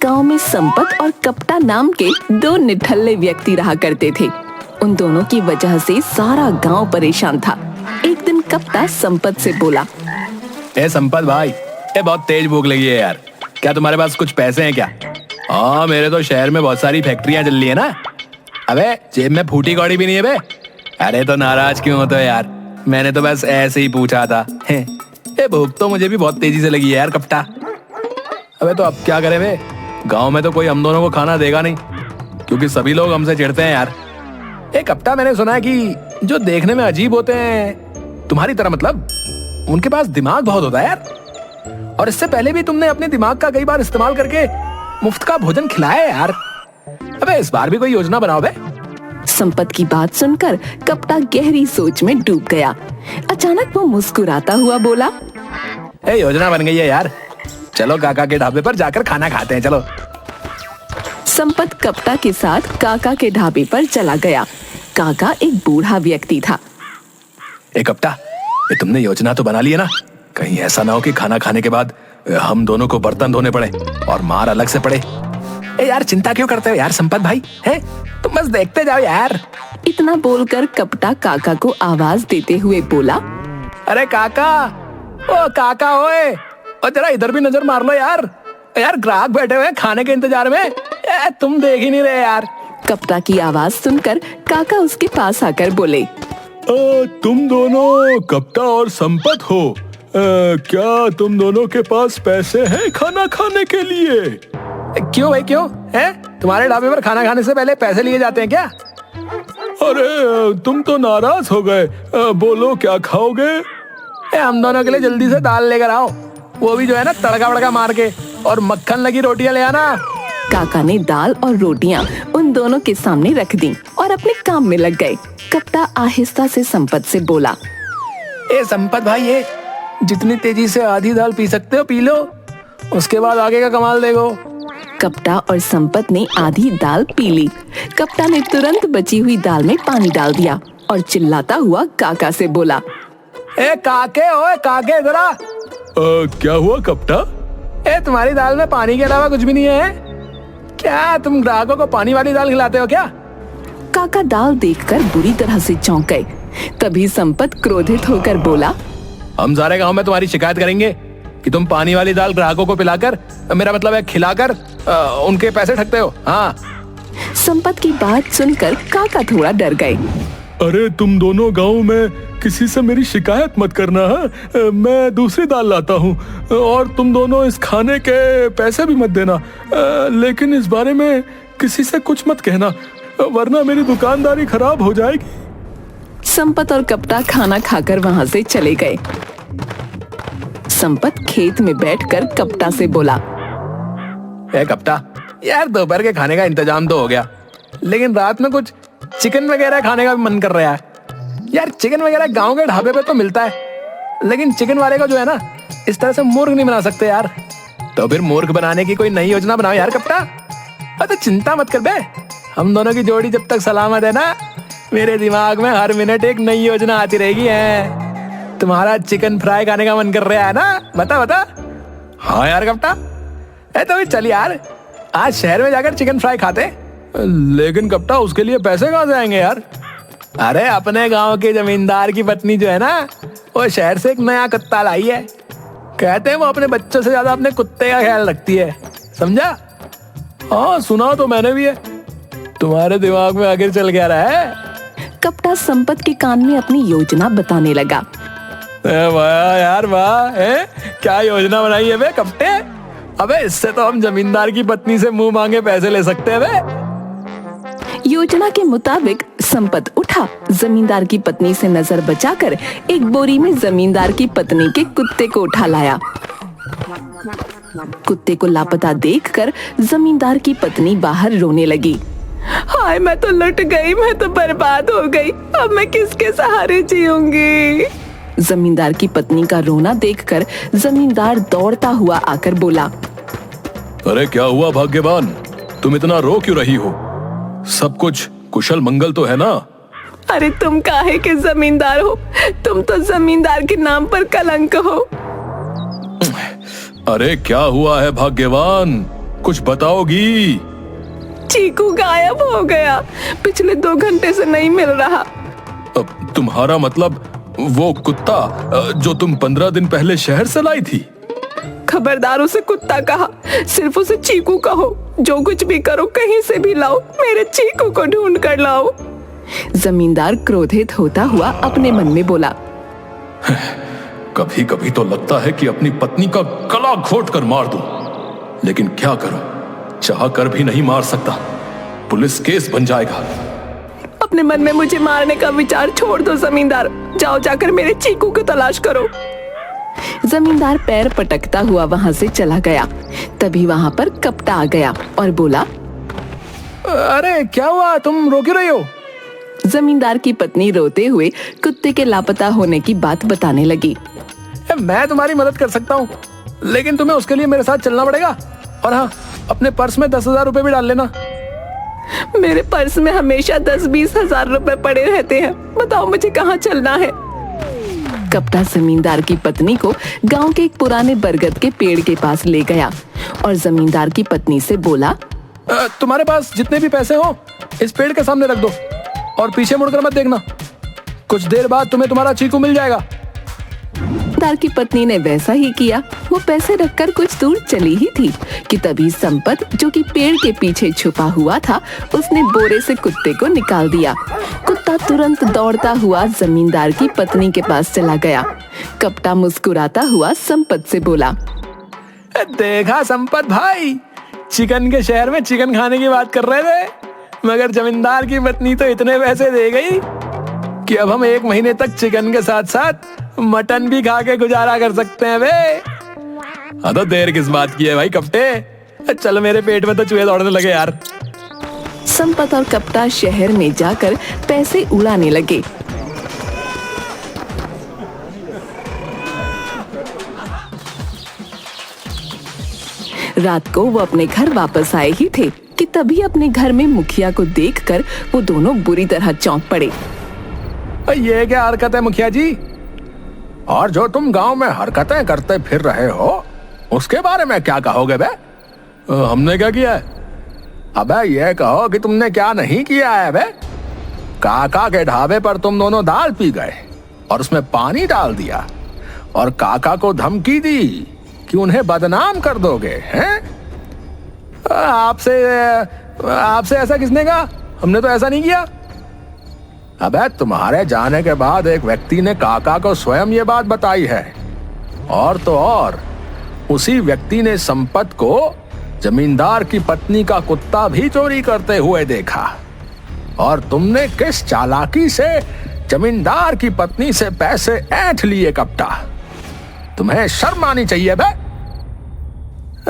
गांव में संपत और कपटा नाम के दो निठल्ले व्यक्ति रहा करते थे। उन दोनों की वजह से सारा गांव परेशान था। एक दिन कपटा संपत से बोला, ए संपत भाई, बहुत तेज भूख लगी है यार, क्या तुम्हारे पास कुछ पैसे हैं क्या? हाँ, मेरे तो शहर में बहुत सारी फैक्ट्रियां चल रही है ना। अबे जेब में फूटी कौड़ी भी नहीं है बे। अरे तो नाराज क्यों होते हो यार, मैंने तो बस ऐसे ही पूछा था। ये भूख तो मुझे भी बहुत तेजी से लगी है यार कपटा। अबे तो अब क्या करें बे, गांव में तो कोई हम दोनों को खाना देगा नहीं, क्योंकि सभी लोग हमसे चिढ़ते हैं यार। एक कपटा, मैंने सुना है कि जो देखने में अजीब होते हैं तुम्हारी तरह, मतलब उनके पास दिमाग बहुत होता है यार। और इससे पहले भी तुमने अपने दिमाग का कई बार इस्तेमाल करके मुफ्त का भोजन खिलाया है यार। अबे इस बार भी कोई योजना बनाओ बे। संपत की बात सुनकर कपटा गहरी सोच में डूब गया। अचानक वो मुस्कुराता हुआ बोला, योजना बन गई है यार, चलो काका के ढाबे पर जाकर खाना खाते हैं, चलो। संपत कपटा के साथ काका के ढाबे पर चला गया। काका एक बूढ़ा व्यक्ति था। कपटा, ये तुमने योजना तो बना ली है ना? कहीं ऐसा ना हो कि खाना खाने के बाद हम दोनों को बर्तन धोने पड़े और मार अलग से पड़े। यार चिंता क्यों करते हो यार संपत भाई, हैं? तुम बस देखते जाओ यार। इतना बोलकर कपटा काका को आवाज देते हुए बोला, अरे काका, ओ काका ओए, और जरा इधर भी नजर मार लो यार। यार ग्राहक बैठे हुए हैं खाने के इंतजार में, तुम देख ही नहीं रहे यार। कपटा की आवाज सुनकर काका उसके पास आकर बोले, तुम दोनों कपटा और संपत हो? क्या तुम दोनों के पास पैसे हैं खाना खाने के लिए? क्यों भाई क्यों है? तुम्हारे ढाबे पर खाना खाने से पहले पैसे लिए जाते हैं क्या? अरे तुम तो नाराज हो गए, बोलो क्या खाओगे? हम दोनों के लिए जल्दी से दाल लेकर आओ, वो भी जो है ना तड़का वड़का मार के, और मक्खन लगी रोटियां ले आना। काका ने दाल और रोटियां उन दोनों के सामने रख दी और अपने काम में लग गए। कपटा आहिस्ता से संपत से बोला, संपत भाई, ये जितनी तेजी से आधी दाल पी सकते हो पी लो, उसके बाद आगे का कमाल देखो। कपटा और संपत ने आधी दाल पी ली। कपटा ने तुरंत बची हुई दाल में पानी डाल दिया और चिल्लाता हुआ काका से बोला, काके ओए काके इधर आ। क्या हुआ कपटा? तुम्हारी दाल में पानी के अलावा कुछ भी नहीं है क्या? तुम ग्राहकों को पानी वाली दाल खिलाते हो क्या? काका दाल देखकर बुरी तरह से चौंक गए। तभी संपत क्रोधित होकर बोला, हम सारे गांव में तुम्हारी शिकायत करेंगे कि तुम पानी वाली दाल ग्राहकों को पिलाकर, मेरा मतलब है खिलाकर, उनके पैसे ठगते हो। हाँ। संपत की बात सुनकर काका थोड़ा डर गए। अरे तुम दोनों गांव में किसी से मेरी शिकायत मत करना है, मैं दूसरी दाल लाता हूँ, और तुम दोनों इस खाने के पैसे भी मत देना, लेकिन इस बारे में किसी से कुछ मत कहना, वरना मेरी दुकानदारी खराब हो जाएगी। संपत और कपटा खाना खाकर वहां से चले गए। संपत खेत में बैठकर कपटा से बोला, कपटा यार, दोपहर के खाने का इंतजाम तो हो गया, लेकिन रात में कुछ चिकन वगैरह खाने का भी मन कर रहा है यार। चिकन वगैरह गांव के ढाबे पे तो मिलता है, लेकिन चिकन वाले को जो है ना इस तरह से मूर्ख नहीं बना सकते यार। तो फिर मूर्ख बनाने की कोई नई योजना बनाओ यार कपटा। तो चिंता मत कर बे, हम दोनों की जोड़ी जब तक सलामत है ना, मेरे दिमाग में हर मिनट एक नई योजना आती रहेगी। है तुम्हारा चिकन फ्राई खाने का मन कर रहा है ना? बता बता। हाँ यार कपटा, तो चल यार, आज शहर में जाकर चिकन फ्राई खाते। लेकिन कपटा, उसके लिए पैसे कहाँ से आएंगे यार? अरे अपने गांव के जमींदार की पत्नी जो है ना, वो शहर से एक नया कुत्ता लाई है। कहते हैं वो अपने बच्चों से ज्यादा अपने कुत्ते का ख्याल रखती है, समझा? हाँ सुना तो मैंने भी है। तुम्हारे दिमाग में आखिर चल क्या रहा है? कपटा संपत के कान में अपनी योजना बताने लगा। वाह यार वाह, क्या योजना बनाई है बे कपटे? अबे इससे तो हम जमींदार की पत्नी से मुंह मांगे पैसे ले सकते हैं बे। योजना के मुताबिक संपत उठा, जमींदार की पत्नी से नजर बचाकर एक बोरी में जमींदार की पत्नी के कुत्ते को उठा लाया। कुत्ते को लापता देखकर जमींदार की पत्नी बाहर रोने लगी। हाय, मैं तो लुट गई, मैं तो बर्बाद हो गई, अब मैं किसके सहारे जीऊंगी? जमींदार की पत्नी का रोना देखकर जमींदार दौड़ता हुआ आकर बोला, अरे क्या हुआ भाग्यवान, तुम इतना रो क्यों रही हो? सब कुछ कुशल मंगल तो है ना? अरे तुम काहे के जमींदार हो? तुम तो जमींदार के नाम पर कलंक हो। अरे क्या हुआ है भाग्यवान, कुछ बताओगी? चीकू गायब हो गया, पिछले 2 घंटे से नहीं मिल रहा। अब तुम्हारा मतलब वो कुत्ता जो तुम 15 दिन पहले शहर से लाई थी? खबरदार उसे कुत्ता कहा, सिर्फ उसे चीकू कहो। जो कुछ भी करो कहीं से भी लाओ, मेरे चीकू को ढूंढ कर लाओ। जमींदार क्रोधित होता हुआ अपने मन में बोला, कभी कभी तो लगता है कि अपनी पत्नी का गला घोट कर मार दूं, लेकिन क्या करूं, चाह कर भी नहीं मार सकता, पुलिस केस बन जाएगा। अपने मन में मुझे मारने का विचार छोड़ दो जमींदार, जाओ जाकर मेरे चीकू की तलाश करो। जमींदार पैर पटकता हुआ वहां से चला गया। तभी वहां पर कपटा आ गया और बोला, अरे क्या हुआ, तुम रो क्यों रही हो? जमींदार की पत्नी रोते हुए कुत्ते के लापता होने की बात बताने लगी। मैं तुम्हारी मदद कर सकता हूँ, लेकिन तुम्हें उसके लिए मेरे साथ चलना पड़ेगा। और हाँ, अपने पर्स में 10,000 रुपए भी डाल लेना। मेरे पर्स में हमेशा 10-20 हजार रुपए पड़े रहते हैं, बताओ मुझे कहाँ चलना है। कपटा जमींदार की पत्नी को गांव के एक पुराने बरगद के पेड़ के पास ले गया और जमींदार की पत्नी से बोला, तुम्हारे पास जितने भी पैसे हो इस पेड़ के सामने रख दो और पीछे मुड़कर मत देखना। कुछ देर बाद तुम्हें तुम्हारा चीकू मिल जाएगा। जमींदार की पत्नी ने वैसा ही किया। वो पैसे रखकर कुछ दूर चली ही थी कि तभी संपत, जो कि पेड़ के पीछे छुपा हुआ था, उसने बोरे से कुत्ते को निकाल दिया। कुत्ता तुरंत दौड़ता हुआ जमींदार की पत्नी के पास चला गया। कपटा मुस्कुराता हुआ संपत से बोला, देखा संपत भाई, चिकन के शहर में चिकन खाने की बात कर रहे थे, मगर जमींदार की पत्नी तो इतने पैसे दे गई कि अब हम 1 महीने तक चिकन के साथ साथ मटन भी खा के गुजारा कर सकते हैं बे। हाँ तो देर किस बात की है भाई कपटे, चलो मेरे पेट में तो चूहे दौड़ने लगे यार। संपत और कपटा शहर में जाकर पैसे उड़ाने लगे। रात को वो अपने घर वापस आए ही थे कि तभी अपने घर में मुखिया को देखकर वो दोनों बुरी तरह चौंक पड़े। ये क्या हरकत है मुखिया जी? और जो तुम गांव में हरकतें करते फिर रहे हो उसके बारे में क्या कहोगे बे? हमने क्या किया है? अबे ये कहो कि तुमने क्या नहीं किया है बे? काका के ढाबे पर तुम दोनों दाल पी गए और उसमें पानी डाल दिया और काका को धमकी दी कि उन्हें बदनाम कर दोगे हैं? आपसे ऐसा किसने कहा? हमने तो ऐसा नहीं किया। अबे तुम्हारे जाने के बाद एक व्यक्ति ने काका को स्वयं ये बात बताई है, और तो और उसी व्यक्ति ने संपत को जमींदार की पत्नी का कुत्ता भी चोरी करते हुए देखा। और तुमने किस चालाकी से जमींदार की पत्नी से पैसे ऐंठ लिए कपटा? तुम्हें शर्म आनी चाहिए बे।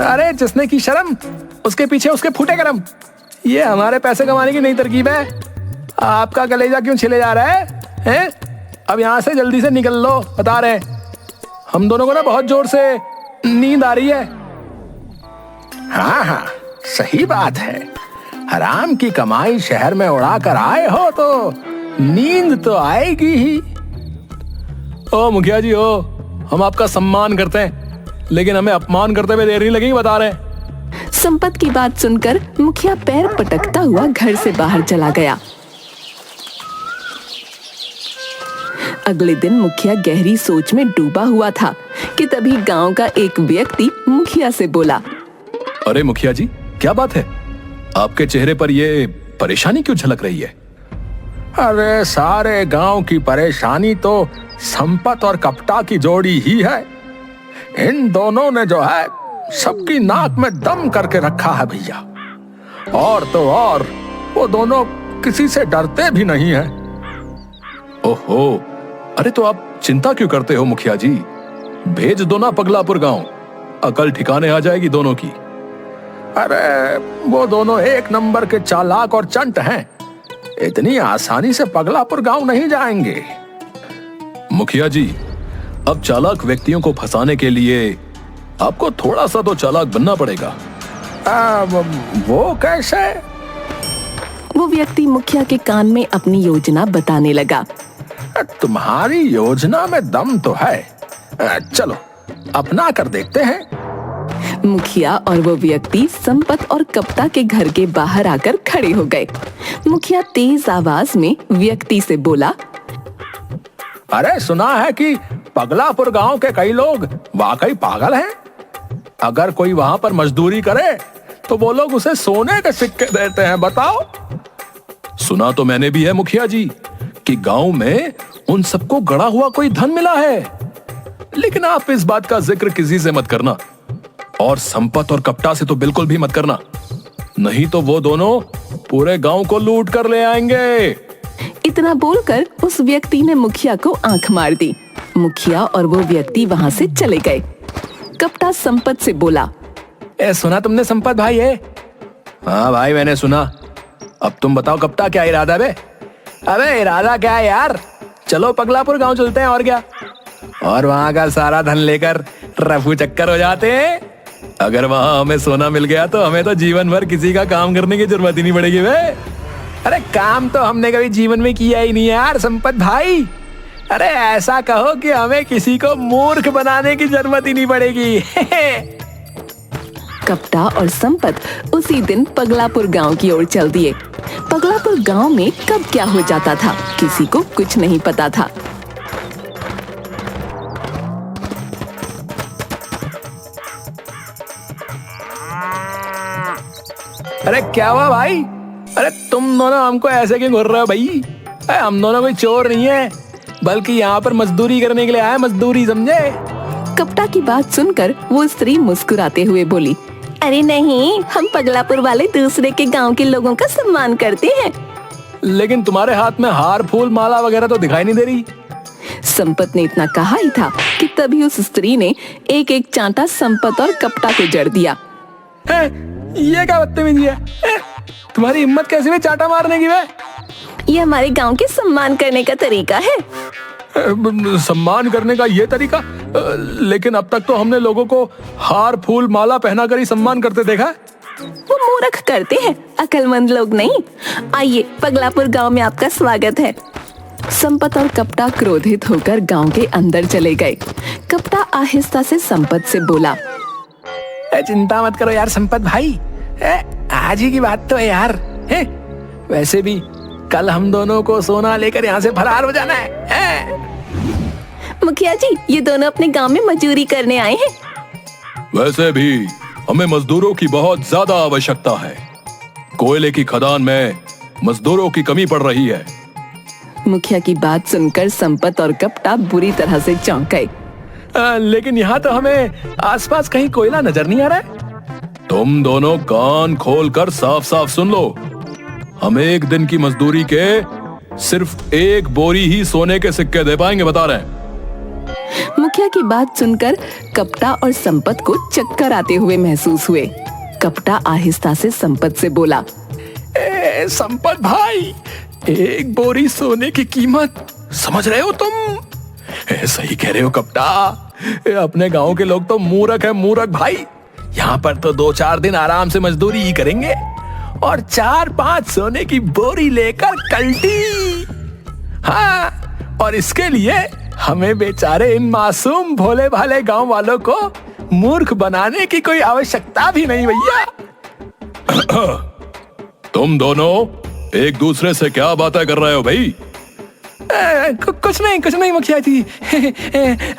अरे जिसने की शर्म उसके पीछे उसके फूटे करम। ये हमारे पैसे कमाने की नई तरकीब है। आपका कलेजा क्यों छिले जा रहा है, हैं? अब यहाँ से जल्दी से निकल लो, बता रहे हैं। हम दोनों को ना बहुत जोर से नींद आ रही है। हाँ, सही बात है। हराम की कमाई शहर में उड़ा कर आए हो तो नींद तो आएगी ही। ओ मुखिया जी, ओ हम आपका सम्मान करते हैं, लेकिन हमें अपमान करते हुए देर नहीं लगेगी, बता रहे हैं। संपत की बात सुनकर मुखिया पैर पटकता हुआ घर से बाहर चला गया। अगले दिन मुखिया गहरी सोच में डूबा हुआ था कि तभी गांव का एक व्यक्ति मुखिया से बोला, अरे मुखिया जी, क्या बात है? आपके चेहरे पर ये परेशानी क्यों झलक रही है? अरे सारे गांव की परेशानी तो संपत और कपटा की जोड़ी ही है। इन दोनों ने जो है सबकी नाक में दम करके रखा है भैया। और तो और वो दोनों किसी से डरते भी नहीं है। ओहो, अरे तो आप चिंता क्यों करते हो मुखिया जी? भेज दो ना पगलापुर गांव, अकल ठिकाने आ जाएगी दोनों की। अरे वो दोनों एक नंबर के चालाक और चंट हैं, इतनी आसानी से पगलापुर गांव नहीं जाएंगे। मुखिया जी, अब चालाक व्यक्तियों को फंसाने के लिए आपको थोड़ा सा तो चालाक बनना पड़ेगा। वो कैसे? वो व्यक्ति मुखिया के कान में अपनी योजना बताने लगा। तुम्हारी योजना में दम तो है, चलो अपना कर देखते हैं। मुखिया और वो व्यक्ति संपत और कप्ता के घर के बाहर आकर खड़े हो गए। मुखिया तेज आवाज में व्यक्ति से बोला, अरे सुना है कि पगलापुर गांव के कई लोग वाकई पागल हैं। अगर कोई वहां पर मजदूरी करे तो वो लोग उसे सोने के सिक्के देते हैं, बताओ। सुना तो मैंने भी है मुखिया जी कि गांव में उन सबको गड़ा हुआ कोई धन मिला है, लेकिन आप इस बात का जिक्र किसी से मत करना और संपत और कप्ता से तो बिल्कुल भी मत करना, नहीं तो वो दोनों पूरे गांव को लूट कर ले आएंगे। इतना बोलकर उस व्यक्ति ने मुखिया को आंख मार दी। मुखिया और वो व्यक्ति वहां से चले गए। कप्ता संपत से बोला, सुना तुमने संपत भाई है? हाँ भाई मैंने सुना। अब तुम बताओ कप्ता, क्या इरादा बे? अबे इरादा क्या है यार, चलो पगलापुर गांव चलते हैं और क्या, और वहां का सारा धन लेकर रफू चक्कर हो जाते हैं। अगर वहां हमें सोना मिल गया तो हमें तो जीवन भर किसी का काम करने की जरूरत ही नहीं पड़ेगी बे। अरे काम तो हमने कभी जीवन में किया ही नहीं यार संपत भाई। अरे ऐसा कहो कि हमें किसी को मूर्ख बनाने की जरूरत ही नहीं पड़ेगी। कप्ता और संपत उसी दिन पगलापुर गांव की ओर चल दिए। पगलापुर गांव में कब क्या हो जाता था किसी को कुछ नहीं पता था। अरे क्या हुआ भाई? अरे तुम दोनों हमको ऐसे क्यों घूर रहे हो भाई? हम दोनों कोई चोर नहीं है, बल्कि यहाँ पर मजदूरी करने के लिए आए, मजदूरी समझे। कप्ता की बात सुनकर वो स्त्री मुस्कुराते हुए बोली, अरे नहीं, हम पगलापुर वाले दूसरे के गांव के लोगों का सम्मान करते हैं। लेकिन तुम्हारे हाथ में हार फूल माला वगैरह तो दिखाई नहीं दे रही। संपत ने इतना कहा ही था कि तभी उस स्त्री ने एक एक चांटा संपत और कप्ता को जड़ दिया। ये क्या बदतमीजी है? तुम्हारी हिम्मत कैसे हुई चाटा मारने की? ये हमारे गांव के सम्मान करने का तरीका है। सम्मान करने का ये तरीका? लेकिन अब तक तो हमने लोगों को हार फूल माला पहना कर ही सम्मान करते देखा। वो मूर्ख करते हैं, अकलमंद लोग नहीं। आइए, पगलापुर गांव में आपका स्वागत है। संपत और कप्ता क्रोधित होकर गांव के अंदर चले गए। कप्ता आहिस्ता से संपत से बोला, चिंता मत करो यार संपत भाई, आज ही की बात तो है यार। वैसे भी कल हम दोनों को सोना लेकर यहाँ से फरार हो जाना है। मुखिया जी, ये दोनों अपने गांव में मजदूरी करने आए हैं। वैसे भी हमें मजदूरों की बहुत ज्यादा आवश्यकता है। कोयले की खदान में मजदूरों की कमी पड़ रही है। मुखिया की बात सुनकर संपत और कप्ता बुरी तरह से चौंक गए। लेकिन यहाँ तो हमें आसपास कहीं कोयला नजर नहीं आ रहा है। तुम दोनों कान खोलकर साफ साफ सुन लो। हम एक दिन की मजदूरी के सिर्फ एक बोरी ही सोने के सिक्के दे पाएंगे, बता रहे हैं। मुखिया की बात सुनकर कप्ता और संपत को चक्कर आते हुए महसूस हुए। कप्ता आहिस्ता से संपत से बोला, संपत भाई, एक बोरी सोने की कीमत समझ रहे हो तुम? सही कह रहे हो कप्ता, अपने गांव के लोग तो मूर्ख है, मूर्ख भाई। यहाँ पर तो 2-4 दिन आराम से मजदूरी ही करेंगे और 4-5 सोने की बोरी लेकर कल्टी। हाँ, और इसके लिए हमें बेचारे इन मासूम भोले भाले गांव वालों को मूर्ख बनाने की कोई आवश्यकता भी नहीं भैया। तुम दोनों एक दूसरे से क्या बातें कर रहे हो भाई? कुछ नहीं मुखिया जी।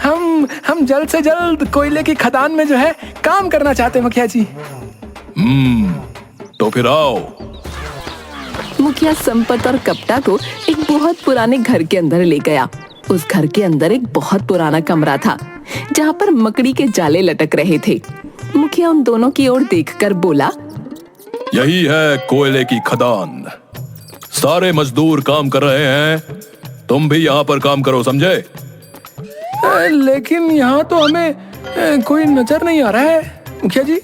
हम जल्द से जल्द कोयले की खदान में जो है काम करना चाहते हैं मुखिया जी। तो फिर आओ। मुखिया संपत और कप्ता को एक बहुत पुराने घर के अंदर ले गया। उस घर के अंदर एक बहुत पुराना कमरा था जहाँ पर मकड़ी के जाले लटक रहे थे। मुखिया उन दोनों की ओर देखकर बोला, यही है कोयले की खदान। सारे मजदूर काम कर रहे हैं, तुम भी यहाँ पर काम करो, समझे? लेकिन यहाँ तो हमें कोई नजर नहीं आ रहा है मुखिया जी।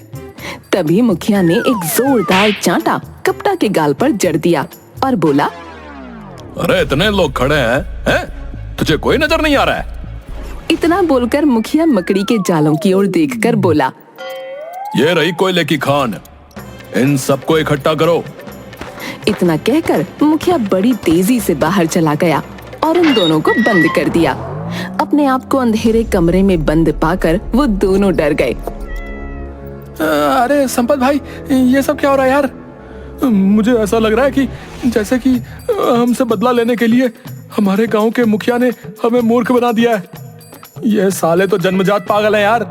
तभी मुखिया ने एक जोरदार चांटा कप्ता के गाल पर जड़ दिया और बोला, अरे इतने लोग खड़े हैं? तुझे कोई नजर नहीं आ रहा है? इतना बोलकर मुखिया मकड़ी के जालों की ओर देखकर बोला, ये रही कोयले की खान, इन सबको इकट्ठा करो। इतना कहकर मुखिया बड़ी तेजी से बाहर चला गया और उन दोनों को बंद कर दिया। अपने आप को अंधेरे कमरे में बंद पाकर वो दोनों डर गए। अरे संपत भाई, ये सब क्या हो रहा है यार? मुझे ऐसा लग रहा है कि जैसे कि हमसे बदला लेने के लिए हमारे गांव के मुखिया ने हमें मूर्ख बना दिया है। ये साले तो जन्मजात पागल है यार।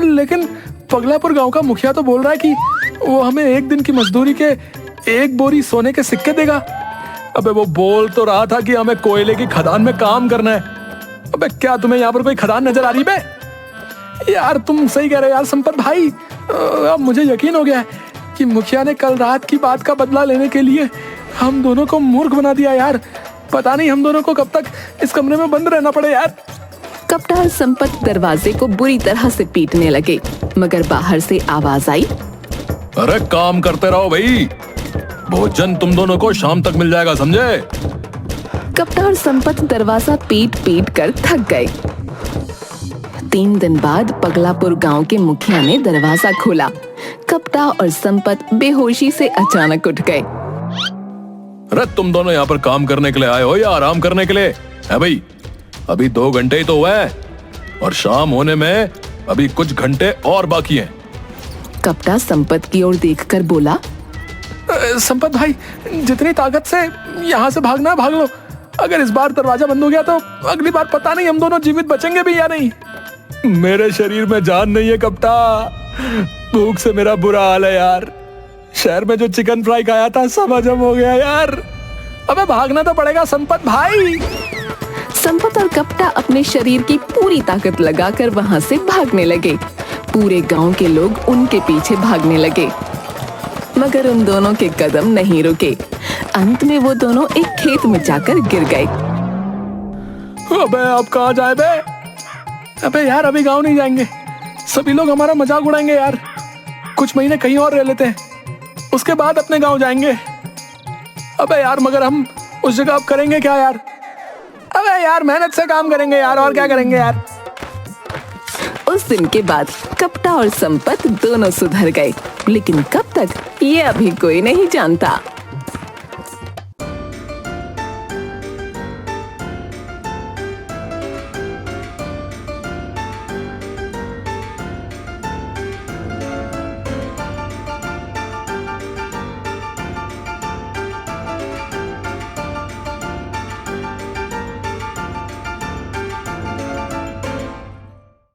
लेकिन पगलापुर गांव का मुखिया तो बोल रहा है कि वो हमें एक दिन की मजदूरी के 1 बोरी सोने के सिक्के देगा। अबे वो बोल तो रहा था कि हमें कोयले की खदान में काम करना है। अबे क्या तुम्हें यहाँ पर कोई खदान नजर आ रही बे? यार तुम सही कह रहे हो यार संपत भाई। अब मुझे यकीन हो गया है कि मुखिया ने कल रात की बात का बदला लेने के लिए हम दोनों को मूर्ख बना दिया यार। पता नहीं हम दोनों को कब तक इस कमरे में बंद रहना पड़े यार। कप्ता और संपत दरवाजे को बुरी तरह से पीटने लगे, मगर बाहर से आवाज आई, अरे काम करते रहो भाई, भोजन तुम दोनों को शाम तक मिल जाएगा, समझे? कप्ता और संपत दरवाजा पीट पीट कर थक गए। 3 दिन बाद पगलापुर गांव के मुखिया ने दरवाजा खोला। कप्ता और संपत बेहोशी से अचानक उठ गए। अरे तुम दोनों यहाँ पर काम करने के लिए आए हो या आराम करने के लिए? है भाई, अभी 2 घंटे ही तो हुए हैं और शाम होने में अभी कुछ घंटे और बाकी हैं। कप्ता संपत की ओर देखकर बोला, संपत भाई, जितनी ताकत से यहाँ से भागना है भाग लो। अगर इस बार दरवाजा बंद हो गया तो अगली बार पता नहीं हम दोनों जीवित बचेंगे भी या नहीं। मेरे शरीर में जान नहीं है कप्ता, भूख से मेरा बुरा हाल है यार। शहर में जो चिकन फ्राई खाया था सब हजम हो गया यार। अबे भागना तो पड़ेगा संपत भाई। संपत और कप्ता अपने शरीर की पूरी ताकत लगाकर वहां से भागने लगे। पूरे गांव के लोग उनके पीछे भागने लगे, मगर उन दोनों के कदम नहीं रुके। अंत में वो दोनों एक खेत में जाकर गिर गए। अबे अब कहाँ जाए बे? अबे यार अभी गांव नहीं जाएंगे, सभी लोग हमारा मजाक उड़ाएंगे यार। कुछ महीने कहीं और रह लेते हैं, उसके बाद अपने गांव जाएंगे। अबे यार मगर हम उस जगह अब करेंगे क्या यार? अबे यार मेहनत से काम करेंगे यार, और क्या करेंगे यार। उस दिन के बाद कप्ता और संपत दोनों सुधर गए, लेकिन कब तक ये अभी कोई नहीं जानता।